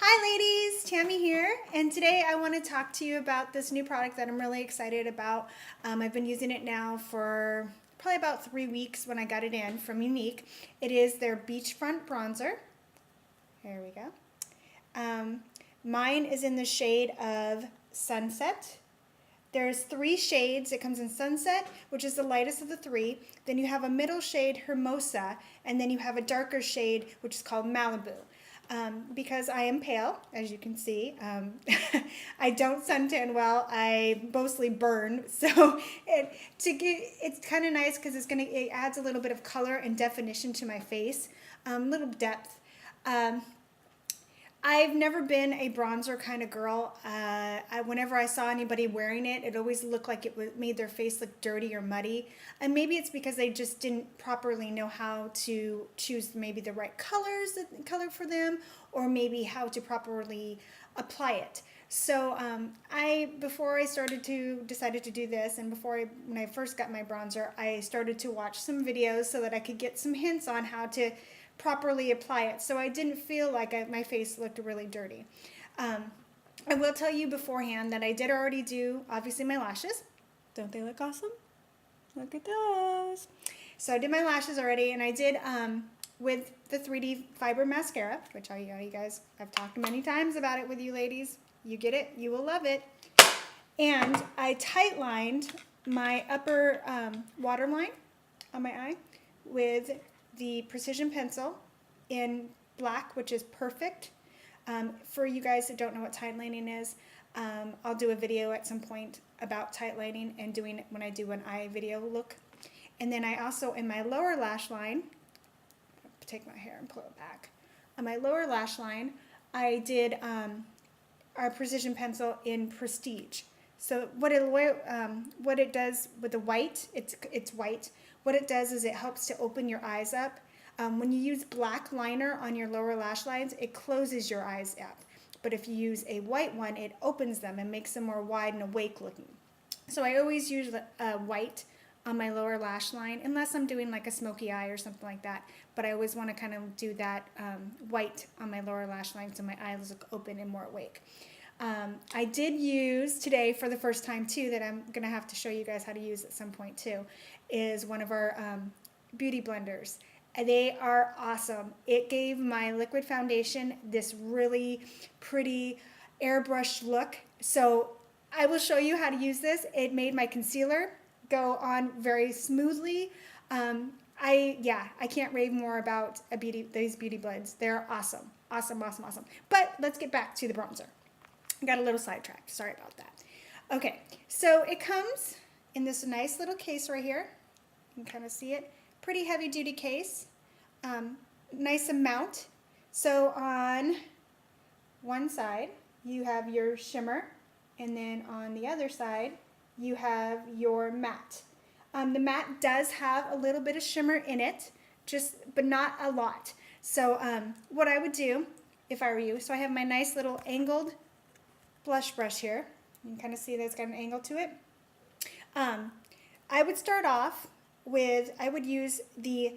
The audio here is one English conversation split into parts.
Hi ladies, Tammy here, and today I want to talk to you about this new product that I'm really excited about. I've been using it now for probably about 3 weeks when I got it in from Younique. It is their Beachfront bronzer. There we go. Mine is in the shade of Sunset. There's 3 shades. It comes in Sunset, which is the lightest of the 3. Then you have a middle shade, Hermosa, and then you have a darker shade, which is called Malibu. Because I am pale, as you can see, I don't suntan well. I mostly burn, so it's kind of nice because it adds a little bit of color and definition to my face, little depth. I've never been a bronzer kind of girl. Whenever I saw anybody wearing it, it always looked like it made their face look dirty or muddy. And maybe it's because they just didn't properly know how to choose maybe the right color for them, or maybe how to properly apply it. So before I decided to do this, and when I first got my bronzer, I started to watch some videos so that I could get some hints on how to properly apply it, so I didn't feel like my face looked really dirty. I will tell you beforehand that I did already do, obviously, my lashes. Don't they look awesome? Look at those. So I did my lashes already, and I did with the 3D Fiber Mascara, which I know you guys, I've talked many times about it with you ladies. You get it, you will love it. And I tight lined my upper waterline on my eye with the Precision Pencil in black, which is perfect. For you guys that don't know what tight lining is, I'll do a video at some point about tight lining and doing it when I do an eye video look. And then I also, in my lower lash line, take my hair and pull it back. On my lower lash line, I did our Precision Pencil in Prestige. So what it does with the white, it's white. What it does is it helps to open your eyes up. When you use black liner on your lower lash lines, it closes your eyes up. But if you use a white one, it opens them and makes them more wide and awake looking. So I always use white on my lower lash line, unless I'm doing like a smoky eye or something like that. But I always want to kind of do that white on my lower lash line so my eyes look open and more awake. I did use today for the first time too, that I'm going to have to show you guys how to use at some point too, is one of our beauty blenders. They are awesome. It gave my liquid foundation this really pretty airbrushed look. So I will show you how to use this. It made my concealer go on very smoothly. I can't rave more about these beauty blends. They're awesome. Awesome, awesome, awesome. But let's get back to the bronzer. I got a little sidetracked. Sorry about that. Okay, so it comes in this nice little case right here. You can kind of see it. Pretty heavy duty case. Nice amount. So on one side, you have your shimmer, and then on the other side, you have your matte. The matte does have a little bit of shimmer in it, but not a lot. So what I would do if I were you, so I have my nice little angled blush brush here. You can kind of see that it's got an angle to it. I would start off with, I would use the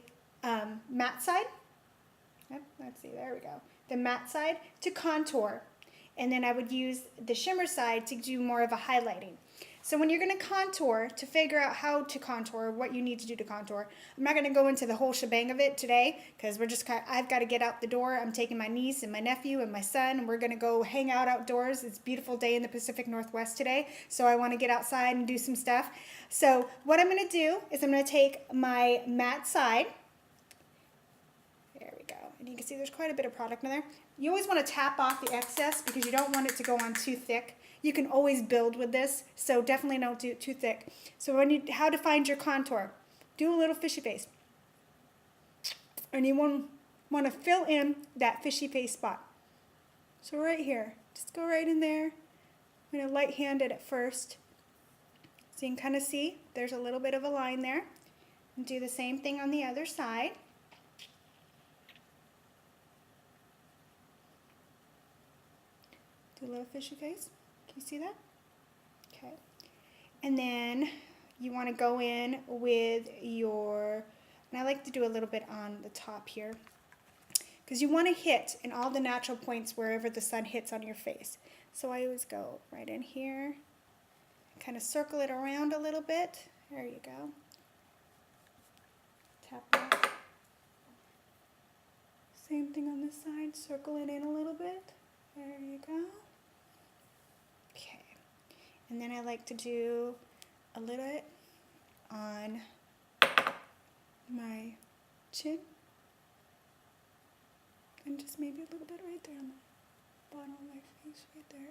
matte side. Yep, let's see, there we go. The matte side to contour. And then I would use the shimmer side to do more of a highlighting. So when you're going to contour, to figure out how to contour, what you need to do to contour, I'm not going to go into the whole shebang of it today because I've got to get out the door. I'm taking my niece and my nephew and my son, and we're going to go hang out outdoors. It's a beautiful day in the Pacific Northwest today, so I want to get outside and do some stuff. So what I'm going to do is I'm going to take my matte side. There we go. And you can see there's quite a bit of product in there. You always want to tap off the excess because you don't want it to go on too thick. You can always build with this, so definitely don't do it too thick. So how to find your contour. Do a little fishy face. And you want to fill in that fishy face spot. So right here, just go right in there. I'm going to light hand it at first. So you can kind of see there's a little bit of a line there. And do the same thing on the other side. Do a little fishy face. Can you see that? Okay. And then you want to go in with and I like to do a little bit on the top here, because you want to hit in all the natural points wherever the sun hits on your face. So I always go right in here, kind of circle it around a little bit. There you go. Tap that. Same thing on this side, circle it in a little bit. There you go. Okay. And then I like to do a little bit on my chin. And just maybe a little bit right there on the bottom of my face, right there.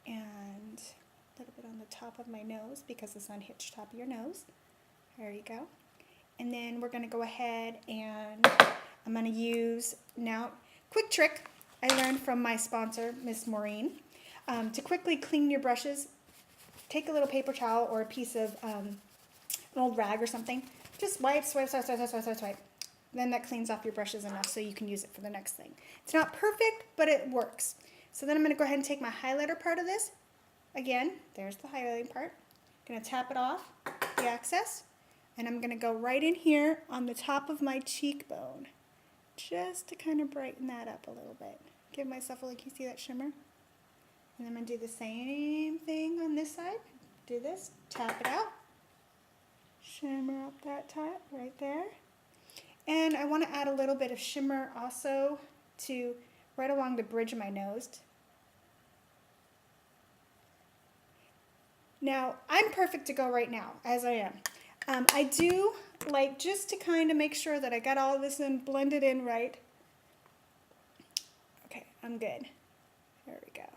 And a little bit on the top of my nose because the sun hits the top of your nose. There you go. And then we're going to go ahead and I'm going to use now, quick trick I learned from my sponsor, Miss Maureen. To quickly clean your brushes, take a little paper towel or a piece of an old rag or something. Just wipe, swipe, swipe, swipe, swipe, swipe, swipe. Then that cleans off your brushes enough so you can use it for the next thing. It's not perfect, but it works. So then I'm going to go ahead and take my highlighter part of this. Again, there's the highlighting part. I'm going to tap it off, the excess, and I'm going to go right in here on the top of my cheekbone, just to kind of brighten that up a little bit. Give myself a look. You see that shimmer? And I'm going to do the same thing on this side. Do this, tap it out, shimmer up that top right there. And I want to add a little bit of shimmer also to right along the bridge of my nose. Now, I'm perfect to go right now, as I am. I do like just to kind of make sure that I got all of this in blended in right. Okay, I'm good. There we go.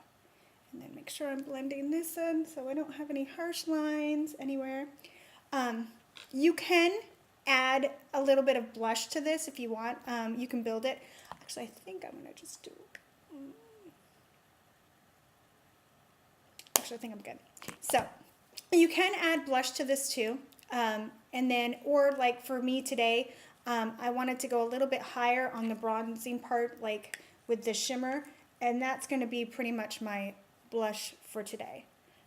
And then make sure I'm blending this in so I don't have any harsh lines anywhere. You can add a little bit of blush to this if you want. You can build it. Actually, I think I'm going to just do... Actually, I think I'm good. So, you can add blush to this too. And then, or like for me today, I wanted to go a little bit higher on the bronzing part, like with the shimmer. And that's going to be pretty much my blush for today.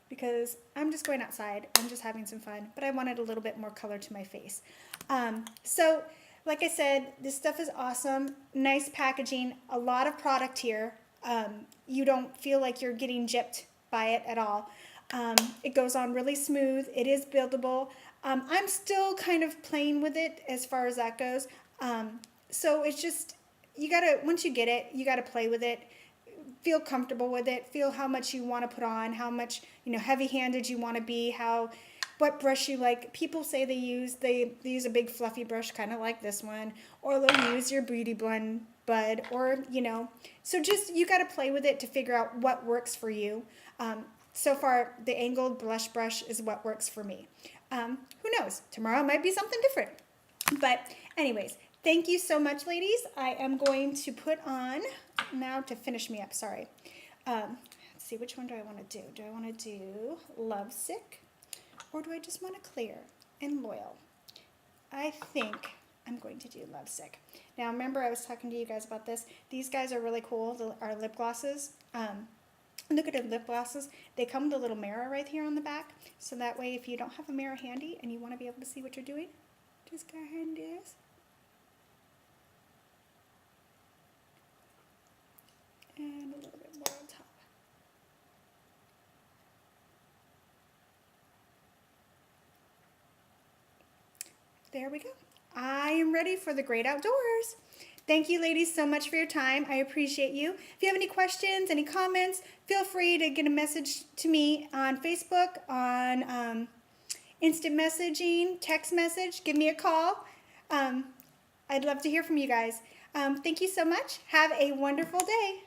Because I'm just going outside, I'm just having some fun, but I wanted a little bit more color to my face. So, like I said, this stuff is awesome. Nice packaging, a lot of product here. You don't feel like you're getting gypped by it at all. It goes on really smooth. It is buildable. I'm still kind of playing with it as far as that goes. So it's just, you gotta, once you get it, you gotta play with it. Feel comfortable with it. Feel how much you want to put on, how much, heavy-handed you want to be, what brush you like. People say they use a big fluffy brush, kind of like this one, or they'll use your Beauty Blend Bud, or, So just, you got to play with it to figure out what works for you. So far, the angled blush brush is what works for me. Who knows? Tomorrow might be something different. But anyways, thank you so much, ladies. I am going to put on, now to finish me up, sorry. Let's see, which one do I want to do? Do I want to do Lovesick, or do I just want to clear and loyal? I think I'm going to do Lovesick. Now, remember I was talking to you guys about this. These guys are really cool, our lip glosses. Look at the lip glosses. They come with a little mirror right here on the back. So that way, if you don't have a mirror handy and you want to be able to see what you're doing, just go ahead and do this. And a little bit more on top. There we go. I am ready for the great outdoors. Thank you, ladies, so much for your time. I appreciate you. If you have any questions, any comments, feel free to get a message to me on Facebook, on instant messaging, text message. Give me a call. I'd love to hear from you guys. Thank you so much. Have a wonderful day.